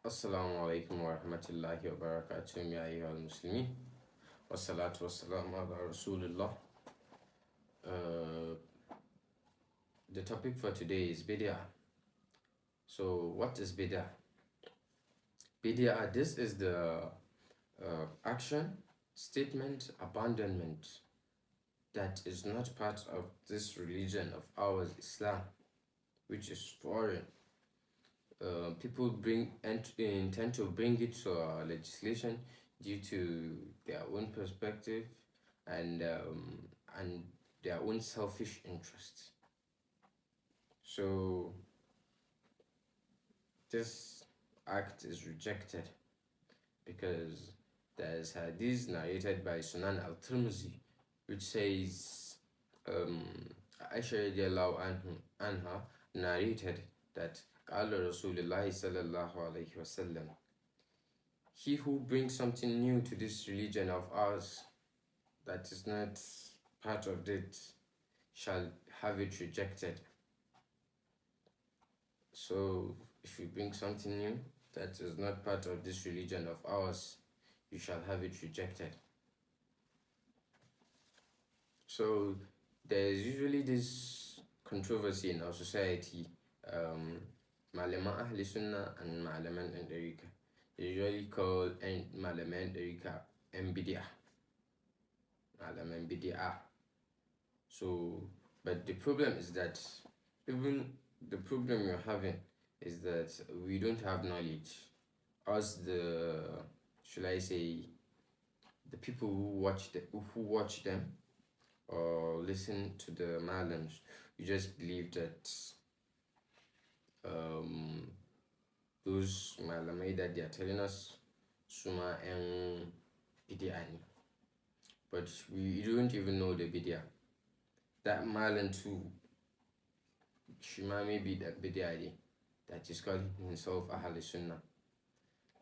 Assalamu alaikum wa rahmatullahi wa barakatuh, ya ayyuhal muslimin. Wassalatu wassalamu ala rasulullah. Uh, the topic for today is bid'ah. So, what is bid'ah? Bid'ah, this is the action, statement, abandonment that is not part of this religion of ours, Islam, which is foreign. People intend to bring it to our legislation due to their own perspective and their own selfish interests. So this act is rejected because there is hadith narrated by Sunan al-Tirmidhi which says Aisha Jalla anha narrated that قال رسول الله صلى الله عليه وسلم, he who brings something new to this religion of ours that is not part of it shall have it rejected. So if you bring something new that is not part of this religion of ours, you shall have it rejected. So there is usually this controversy in our society. Malaman Ahli Sunnah and Malaman Enderika. They usually call Malaman Enderika Mbid'ah. Malaman Bid'ah. So, but the problem is that even the problem you're having is that we don't have knowledge. Us, should I say, the people who watch them or listen to the Malams, we just believe that those malamai that they are telling us suma and bid'ah, but we don't even know the bid'ah. That malam too, shima may be that bid'ah that is calling himself Ahl Sunnah.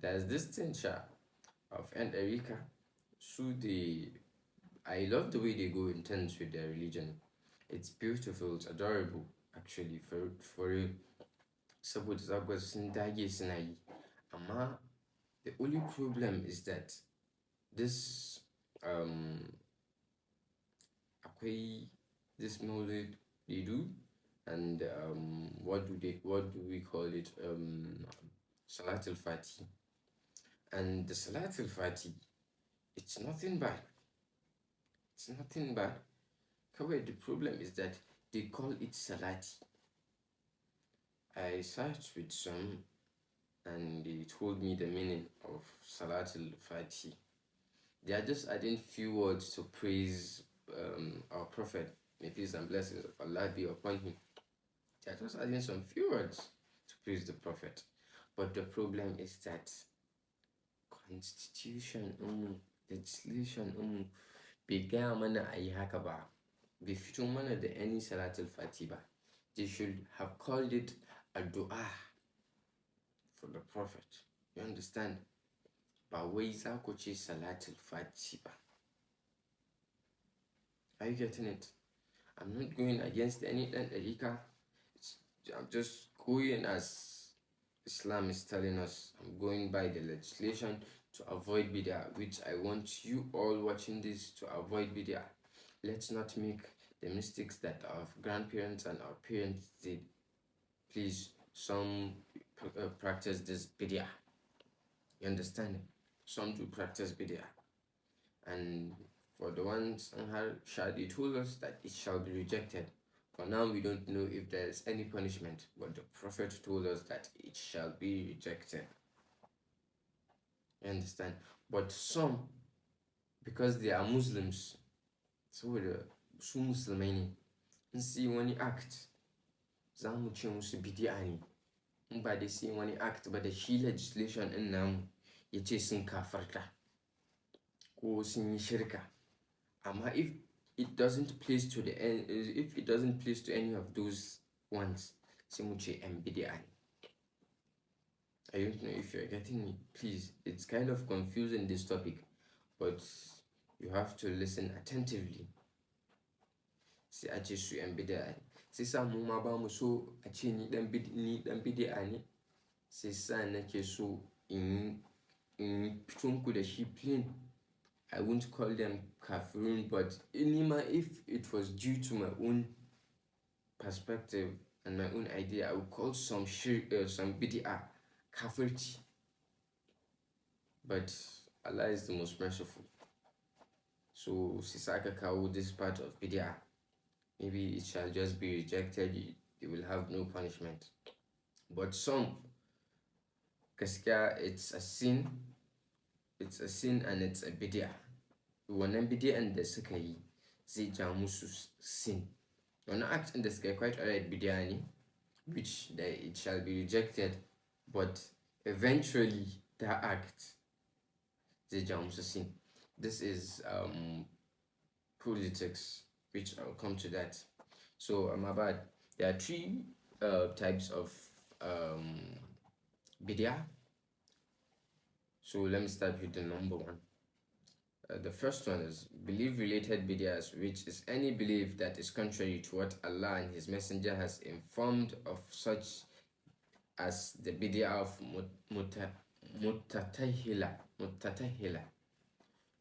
There's this teacher of Erika, so I love the way they go intense with their religion. It's beautiful, it's adorable, actually, for real. Saboda zagwa sun dage suna yi, amma the only problem is that this akwai this maulid they do, and what do we call it, Salatul Fati, and the Salatul Fati, it's nothing bad. However, the problem is that they call it Salati. I searched with some and they told me the meaning of Salatul Fati. They are just adding few words to praise our Prophet. May peace and blessings of Allah be upon him. They are just adding some few words to praise the Prophet. But the problem is that constitution, legislation, bai gaya mana a yi haka ba, bai fito mana da any Salatul Fati ba. They should have called it a dua for the Prophet. You understand? Ba wai za ku ce Salatul Fati ba. Are you getting it? I'm not going against any Erika. I'm just going as Islam is telling us. I'm going by the legislation to avoid bid'ah, which I want you all watching this to avoid bid'ah. Let's not make the mistakes that our grandparents and our parents did. Please, some practice this bid'ah. You understand? Some do practice bid'ah. And for the ones Shadi told us that it shall be rejected. For now, we don't know if there is any punishment, but the Prophet told us that it shall be rejected. You understand? But some, because they are Muslims, so su musulmai ne, in see wani act, za mu ce musu bid'a ne. In ba dai sai wani act ba da shi legislation ɗin namu ya ce sun kafarta ko sun yi shirka. Amma if it doesn't place to any of those ones, sai mu ce ‘yan bid'a ne. I don't know if you're getting me. Please, it's kind of confusing, this topic, but you have to listen attentively. Sai a ce su ‘yan bid'a ne. Sai sa mu ma ba mu so a ce ni dan bid'a ne. sai sa nake so in fito muku da shi plain. I won't call them kafirun, but if it was due to my own perspective and my own idea, I would call some bid'ah kafirti. But Allah is the most merciful. So Sisaka kawo this part of bid'ah, maybe it shall just be rejected, you will have no punishment. But some, gaskiya, it's a sin and it's a bid'ah. Wannan bid'an da suka yi zai ja musu sin. Wannan act da suka yi quite alright bid'ah ne, which it shall be rejected, but eventually that act zai ja musu sin. This is politics, which I'll come to that. So my bad. There are three types of bid'ah. So let me start with the number one. The first one is belief-related bid'ahs, which is any belief that is contrary to what Allah and His Messenger has informed of, such as the bid'ah of mutatahila,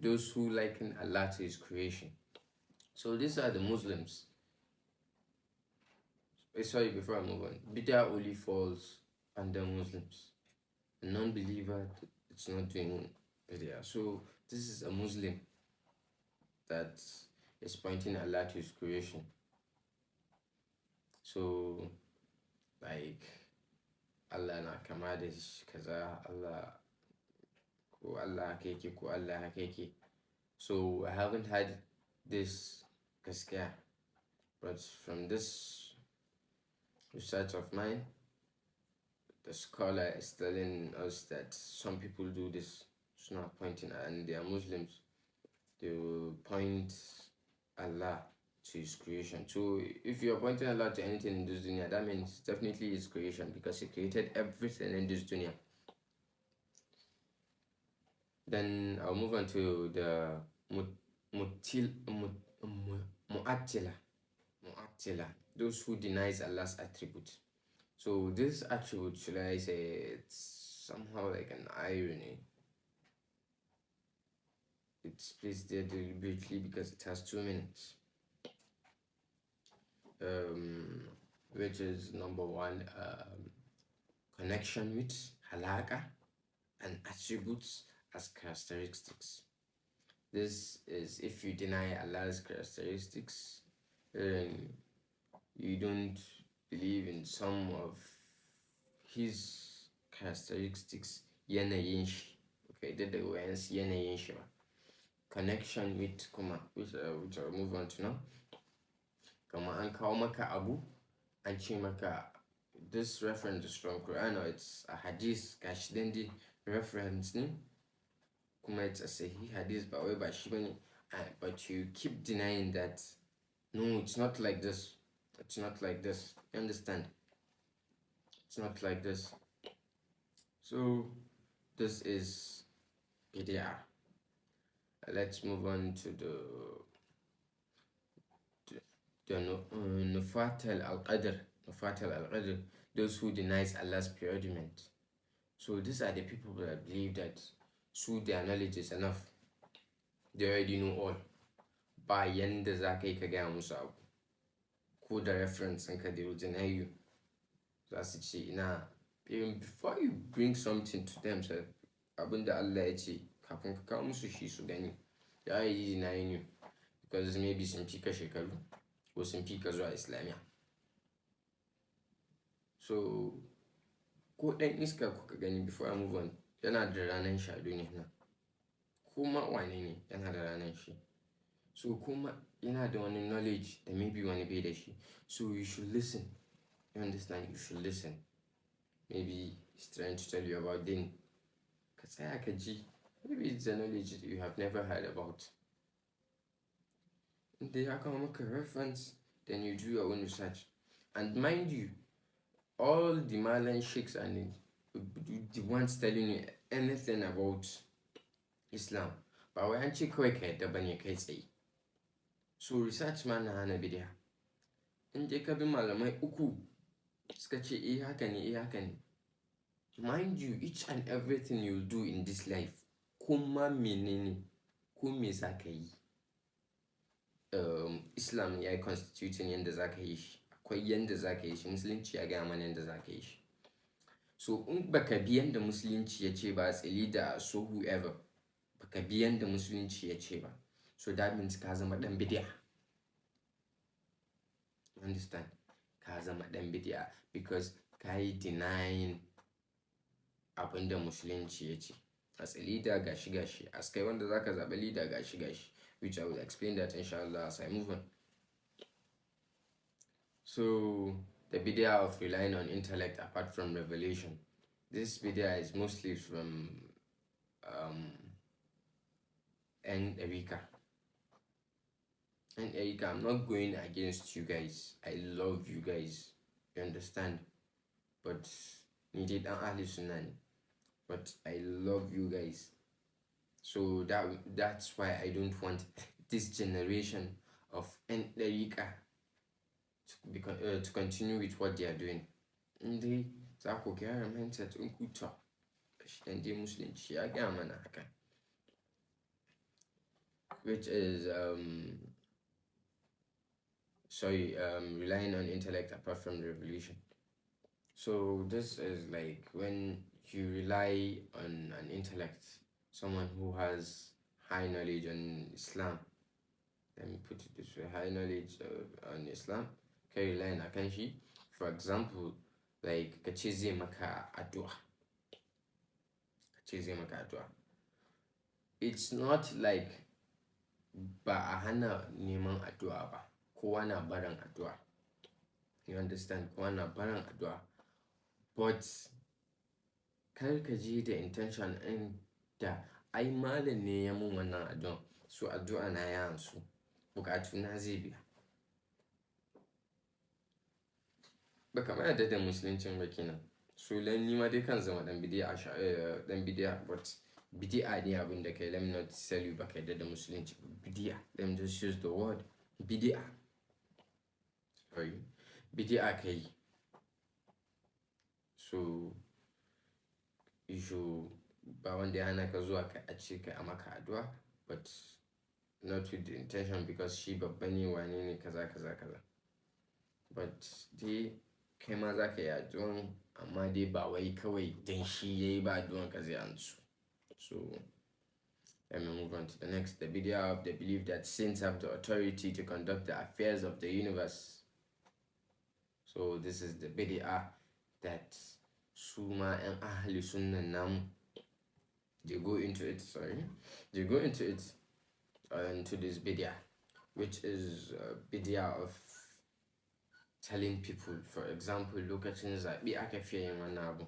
those who liken Allah to His creation. So these are the Muslims. Sorry, before I move on, bid'ah only falls under Muslims. A non-believer, it's not doing bid'ah. So this is a Muslim that is pointing Allah to His creation. So, like, Allah na kama da shi kaza, Allah hakeke ko Allah hakeke. So I haven't had this gaskiya, but from this research of mine, the scholar is telling us that some people do this. It's not pointing, and they are Muslims. They will point Allah to His creation. So if you are pointing Allah to anything in this dunya, that means definitely His creation, because He created everything in this dunya. Then I'll move on to the Mu'attila, those who denies Allah's attribute. So this attribute, should I say, it's somehow like an irony. It's placed there deliberately because it has 2 minutes. Which is number one, connection with halaka and attributes as characteristics. This is if you deny Allah's characteristics, you don't believe in some of His characteristics, yanayin shi. Okay, da wayansu yanayin shi ba. Connection with kuma, which I'll move on to now. Kama an kawo maka abu, an ce maka this reference is from Quran or it's a hadith, gashi then the reference ne, kuma it's a sahih hadith ba wai ba shi bane, but you keep denying that no, it's not like this. It's not like this. You understand? It's not like this. So this is bid'ah. Let's move on to the Nufatal al-Qadr, those who denies Allah's preordainment. So these are the people that believe that their knowledge is enough. They already know all. Ba yanda za ka yi ka gaya musu abu, ko da reference ɗinka, they will deny you. Za su ce ina, even before you bring something to them, so abinda Allah ya ce kafin ka kawo musu shi su gani, they already denying you, because maybe sun fi ka shekaru ko sun fi ka zuwa Islamiyya. So ko ɗan iska kuka gani, before I move on, yana da ranar shi a duniya nan, kuma wane ne yana da ranar shi. So kuma yana da wani knowledge da maybe wani bai da shi. So you should listen. You understand? You should listen. Maybe he's trying to tell you about din. Ka tsaya ka ji. Maybe it's a knowledge that you have never heard about. If they have come a reference, then you do your own research. And mind you, all the Malan sheikhs and the ones telling you anything about Islam, but we aren't kawai ka yadda bane kai tsaye. So research ma na hana bid'a. In je ka bi malamai uku suka ce haka ne, haka ne, Mind you, each and everything you'll do in this life, kuma menene, ko me za ka yi, Islam ya yi constituting yadda za ka yi shi, akwai yadda za ka yi shi, musulunci ya gaya mana yadda za ka yi shi. So in baka bi yadda musulunci ya ce ba, it's a leader, so whoever, baka bi yadda musulunci ya ce ba, so that means ka zama dan bid'a. You understand? Ka zama dan bid'a because ka yi denying abinda musulunci ya ce. As a leader, gashi, as kai wanda za ka zaɓi leader, gashi, which I will explain that inshallah as I move on. So the bid'ah of relying on intellect apart from revelation. This bid'ah is mostly from Erika. And Erika, I'm not going against you guys. I love you guys. You understand? But needed an ahli sunnah. But I love you guys. So that's why I don't want this generation of Erika to continue with what they are doing. Ndi za ku gyara mindset in ku to dan dai musulunci ya gaya mana haka, which is relying on intellect apart from revelation. So this is like when you rely on an intellect, someone who has high knowledge on Islam. Let me put it this way: high knowledge on Islam. Can rely on akanshi. For example, like kace zai maka addu'a. It's not like ba a hana neman addu'a ba. Kowa na barin addu'a. You understand? Kowa na barin addu'a. But kar ka je da intention in da ai malam ne ya mun wannan addu'a, so addu'a na ya amsu, bukatu na zai biya. Baka ma yarda da musuluncin ba kenan. So ni ma dai kan zama dan bid'a, but bid'a ne abin da kai. Let me not tell you baka yarda da musulunci. Bid'a. Let me just use the word bid'a. Sorry. Bid'a kai. So you should ba wanda ya hana ka zuwa a ce ka a maka addu'a, but not with the intention because shi babba ne, wane ne, kaza. But dai kai ma za ka yi addu'an, amma dai ba wai kawai dan shi yayi ba addu'an ka zai amsu. So let me move on to the next. The bid'ah of the belief that saints have the authority to conduct the affairs of the universe. So this is the bid'ah that Suma and Ahli Sunnah Nam, they go into it into this bid'ah, which is bid'ah of telling people, for example, lokacin zaɓe aka fiye yin wannan abu,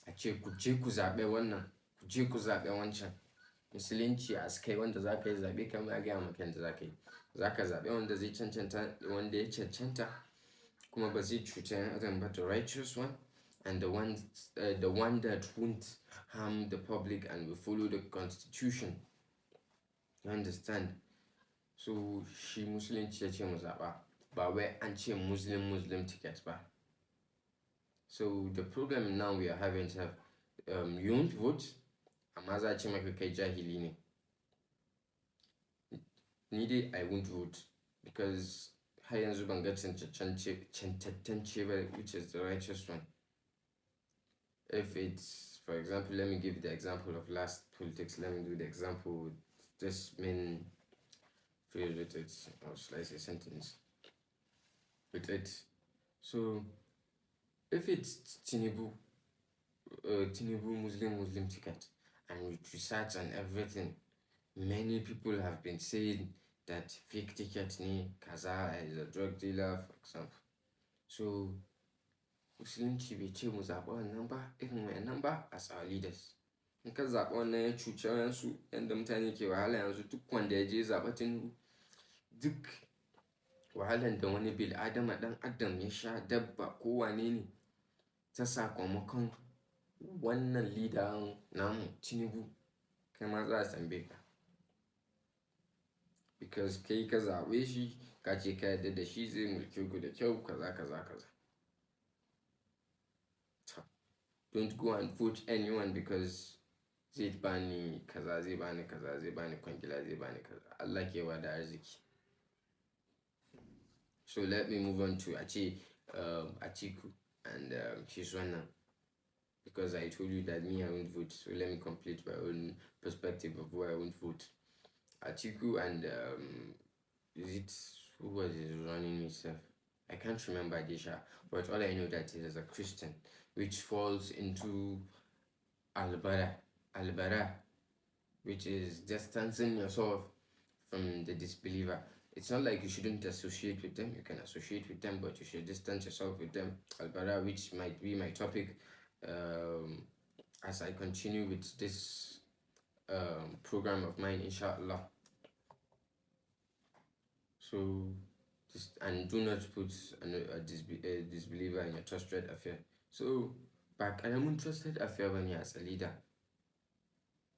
a ce ku je ku zaɓe wannan, ku je ku zaɓe wancan. Musulunci as kai wanda za ka yi zaɓe kamar ya gaya maka yadda za ka yi. Za ka zaɓe wanda zai cancanta, wanda ya cancanta kuma ba zai cuta yan adam ba, the righteous one, and the one that won't harm the public and will follow the constitution. You understand? So shi musulunci ya ce mu zaɓa, ba wai an ce Muslim ticket ba. So the problem now we are having to have, you won't vote, amma za a ce maka kai jahili ne. Ni dai I won't vote because har yanzu ban ga cantattance ba, which is the righteous one. If it's, for example, let me give the example of last politics. Let me do the example with this main phrase with it, or should I say sentence with it. So if it's Tinubu Muslim ticket, and with research and everything, many people have been saying that fake ticket ni kaza is a drug dealer, for example. So musulunci bai ce mu zaɓa wannan ba, irin wayannan ba, as our leaders. In ka zaɓa wannan ya cuce wayansu, yanda mutane ke wahala yanzu, duk wanda ya je zaɓa Tinubu, duk wahalan da wani bil adama dan adam ya sha, dabba ko wane ne, ta sakamakon wannan leader namu Tinubu, kai ma za a tambaye ka. Because kai ka zaɓe shi, ka ce ka yarda da shi zai mulke ku da kyau, kaza. Don't go and vote anyone because zai bani kaza, zai bani kaza, zai bani kwangila, zai bani kaza. Allah ke bada arziki. So let me move on to Atiku and his one, because I told you that me I won't vote. So let me complete my own perspective of why I won't vote. Atiku and who was it running himself? I can't remember Desha, but all I know that he is a Christian, which falls into al-bara, which is distancing yourself from the disbeliever. It's not like you shouldn't associate with them. You can associate with them, but you should distance yourself with them. Al-bara, which might be my topic as I continue with this program of mine, inshallah. So, and do not put a disbeliever in a trusted affair. So, back, I am trusted affair when you as a leader,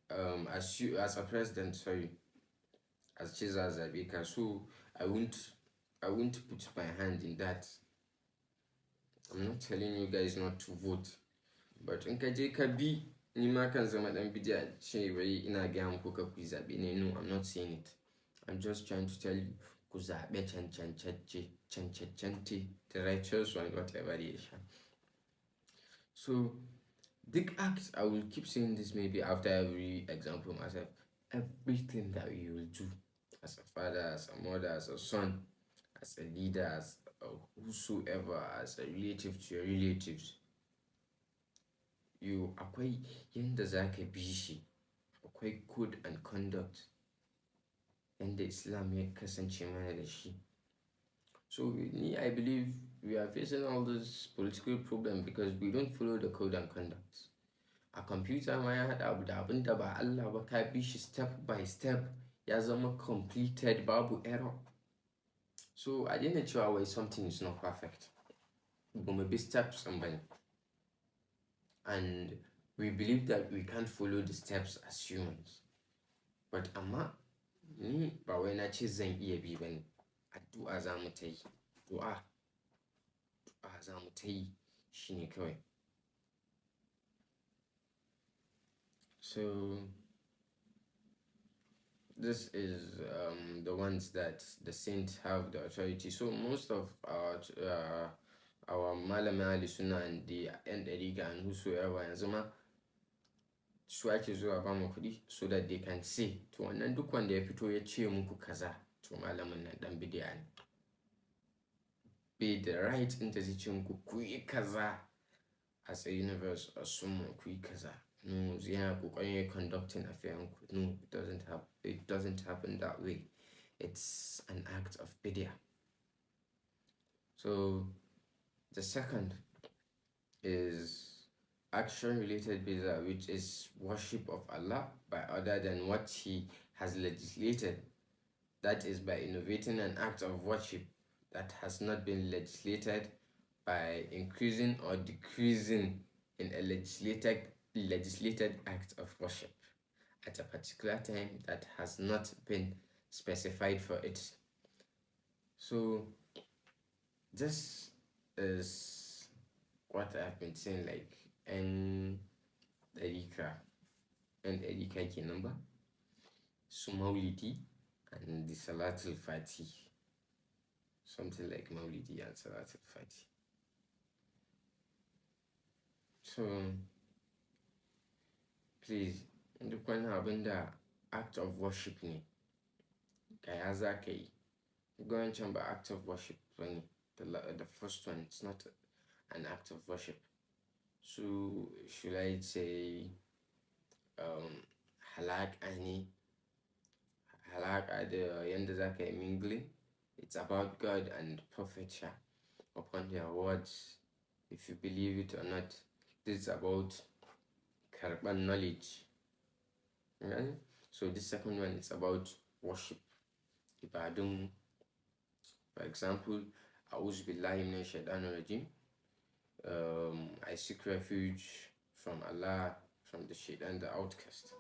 as a president, sorry, as Chiza Zabika. So, I won't put my hand in that. I'm not telling you guys not to vote, but in kaje kabi ni ma kan zama dan bidiya ce wai ina ga muku ka ku zabe ne. No, I'm not saying it. I'm just trying to tell you ku zabe cancante, the righteous one, whatever it is. So big acts, I will keep saying this maybe after every example myself. Everything that you will do as a father, as a mother, as a son, as a leader, as whosoever, as a relative to your relatives, you akwai yanda zaka bi shi, akwai code and conduct yanda Islam ya kasance mana da shi. So I believe we are facing all this political problem because we don't follow the code and conduct. A computer ma ya haɗa abu da abin da ba Allah ba, ka bi shi step by step, ya zama completed, babu error. So I didn't know why something is not perfect. But maybe steps and we believe that we can't follow the steps as humans. But amma ni ba wai na ce zan iya bi bane. Addu'a za mu ta yi. Du'a za mu ta yi shine kawai. So this is the ones that the saints have the authority. So most of our malama al-sunnah and the Ɗariƙa and whosoever yanzu ma su ake zuwa ba mu kuɗi so that they can say to wannan duk wanda ya fito ya ce muku kaza to malamin nan dan bid'a ne. Be the right in da zai ce muku ku yi kaza as a universe or someone ku yi kaza. No, yeah, conducting affair. No, it doesn't happen that way. It's an act of bid'ah. So the second is action-related bid'ah, which is worship of Allah by other than what He has legislated. That is by innovating an act of worship that has not been legislated, by increasing or decreasing in a legislated act of worship at a particular time that has not been specified for it. So this is what I've been saying, like Ɗariƙa ke number su Maulidi and the Salatul Fati, something like Maulidi and Salatul Fati. So please, duk wani abin da act of worship ne, kaya za ka yi. Going to be act of worship bane. The first one, it's not an act of worship. So should I say halaka ne? Halaka da yanda za ka yi mingling. It's about God and Prophet upon their words, if you believe it or not. This is about karban knowledge. Right? So the second one is about worship. Ibadun. For example, A'udhu billahi minash shaitanir rajim. I seek refuge from Allah, from the shaitan, the outcast.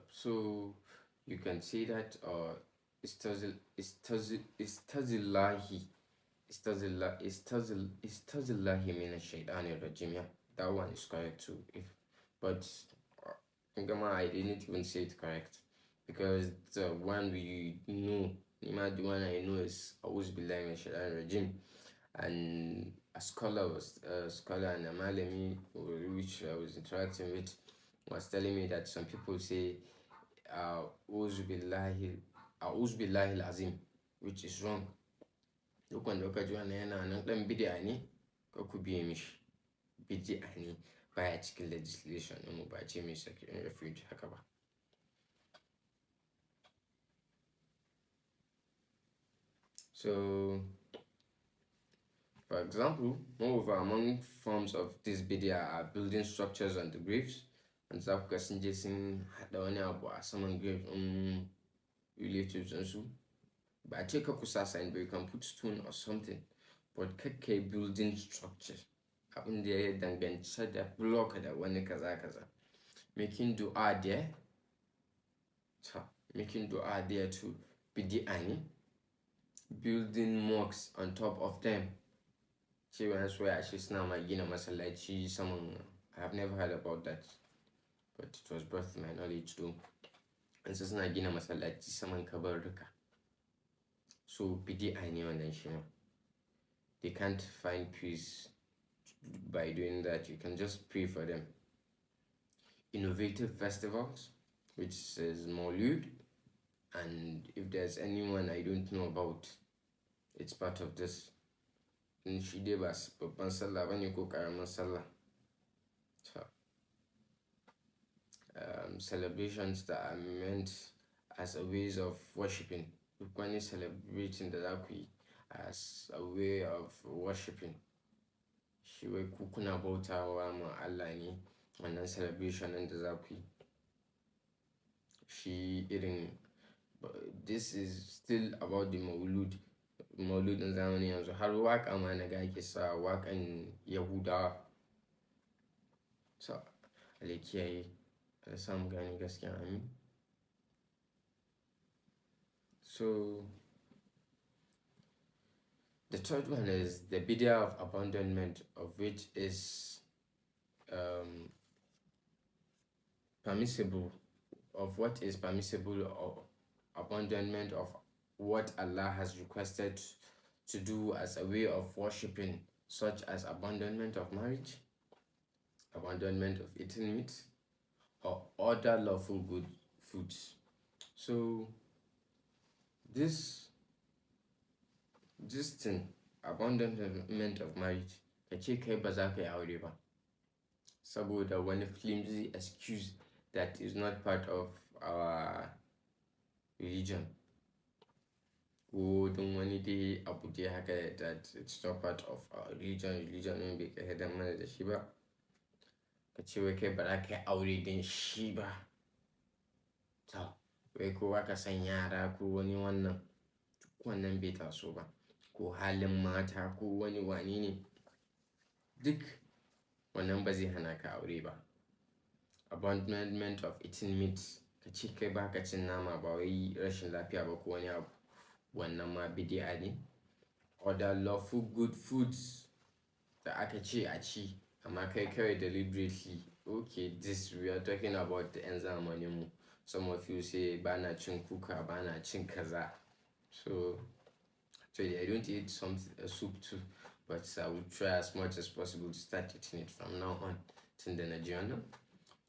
So you can say that, or istazillahi Istazillahi minash shaitanir rajim. Yeah, that one is correct too. But Gama, I didn't even say it correct because the one we know, the one I know is A'udhu Billahi Minash Shaitanir Rajim, and a scholar and a malami which I was interacting with was telling me that some people say A'udhu Billahi Azim, which is wrong. Duk wanda ka ji wannan yana nan dan bid'a ne, ka ku biye mishi. Bid'a ne baya cikin legislation mu, ba ce mai sakin refuge haka ba. So, for example, moreover, among forms of this bid'a are building structures on the graves. And za ku ga sun je sun haɗa wani abu a saman grave relatives and so. Ba ce ka kusa sign, but you can put stone or something. But kakkai building structure. Abin da ya danganci da block da wani kaza. Making dua there. Making dua there to bid'a ne. Building mosques on top of them. Cewa su ya ashe suna ma gina masallaci saman. I have never heard about that, but it was brought to my knowledge too. And so suna gina masallaci saman kabarruka. So bid'a ne wannan shi ma. They can't find peace by doing that. You can just pray for them. Innovative festivals, which is Maulud, and if there's anyone I don't know about, it's part of this. In shi dai ba babban sallah bane ko karamin sallah. Celebrations that are meant as a ways of worshiping. Duk wani celebrating da za ku yi as a way of worshiping. Shi wai ku kuna bautawa ma Allah ne wannan celebration ɗin da za ku yi. Shi irin, this is still about the Maulud ɗin zamani yanzu. Har waƙa ma na ga ake sa waƙan Yahudawa. So, Allah kiyaye, Allah sa mu gane gaskiya, amin. So, the third one is the bid'ah of abandonment, of which is permissible, of what is permissible, or abandonment of what Allah has requested to do as a way of worshipping, such as abandonment of marriage, abandonment of eating meat, or other lawful good foods. So this thing, abandonment of marriage, ka ce kai ba za ka yi aure ba saboda wani flimsy excuse that is not part of our religion, ko don wani dai abu dai haka that it's not part of our religion ne bai kai dan mana da shi ba, ka ce wai kai ba za ka yi aure din shi ba, to wai kowa ka san yara ko wani wannan bai taso ba, ko halin mata ko wani wani ne, duk wannan ba zai hana ka aure ba. Abandonment of eating meat, ka ce kai ba ka cin nama ba wai rashin lafiya ba ko wani abu, wannan ma bid'a ne. Other lawful good foods da aka ce a ci amma kai kawai deliberately, okay, this we are talking about the yan zamanin mu. Some of you say ba na cin kuka, ba na cin kaza. So I don't eat soup too, but I will try as much as possible to start eating it from now on till the Nigerian.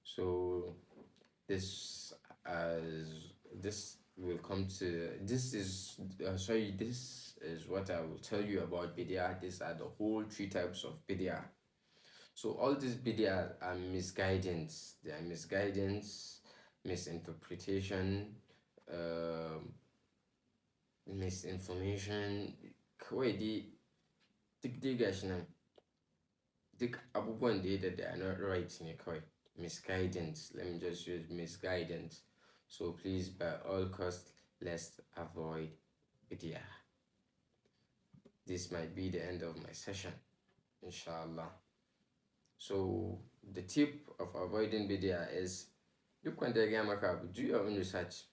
So this will come to this is what I will tell you about bid'ah. These are the whole 3 types of bid'ah. So all these bid'ah are misguidance. They are misguidance, misinterpretation, misinformation. Kawai dai duk dai gashi nan, duk abubuwan da they are not right ne kawai. Misguidance. Let me just use misguidance. So please, by all costs, let's avoid bid'ah. This might be the end of my session, inshallah. So the tip of avoiding bid'ah is, look when they get maka, do your own research.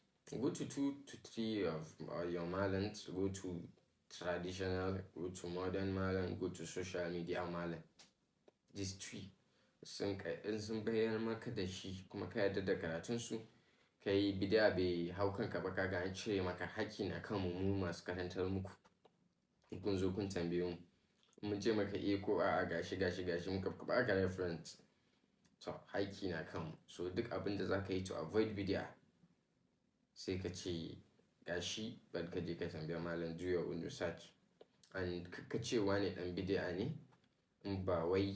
Go to 2 to 3 of your malams. Go to traditional, go to modern malam, go to social media malam. These three in sun bayar maka da shi kuma ka yarda da karatunsu, ka yi bid'a bai hau kanka ba, kaga an cire maka haƙƙi na kan mu masu karantar muku. Kun zo kun tambaye mu, mun ce maka ko a'a gashi muka baka reference, to haƙƙi na kan mu. So duk abin da za ka yi to avoid bid'a, sai ka ce gashi, bar ka je ka tambaya malam, do your own research. And ka ce wane ɗan bid'a ne in ba wai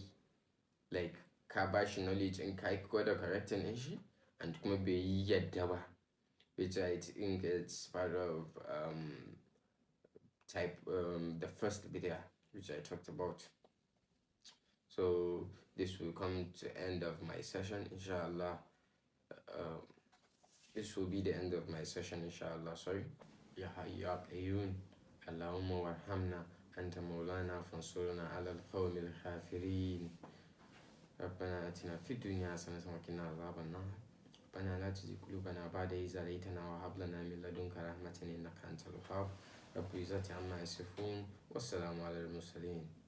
like ka ba shi knowledge in ka yi gwada correcting din shi and kuma bai yi yadda ba, which I think it's part of the first bid'a which I talked about. So this will come to the end of my session, inshallah. This will be the end of my session, inshallah. Sorry. Ya Hayyu Ya Qayyum, Allahumma warhamna, anta maulana fansurna ala al-qawmi al-kafirin. ربنا آتنا في الدنيا حسنة وقنا عذاب النار. ربنا لا تزغ قلوبنا بعد إذ هديتنا وهب لنا من لدنك رحمة إنك أنت الوهاب. رب العزة عما يصفون والسلام على المرسلين.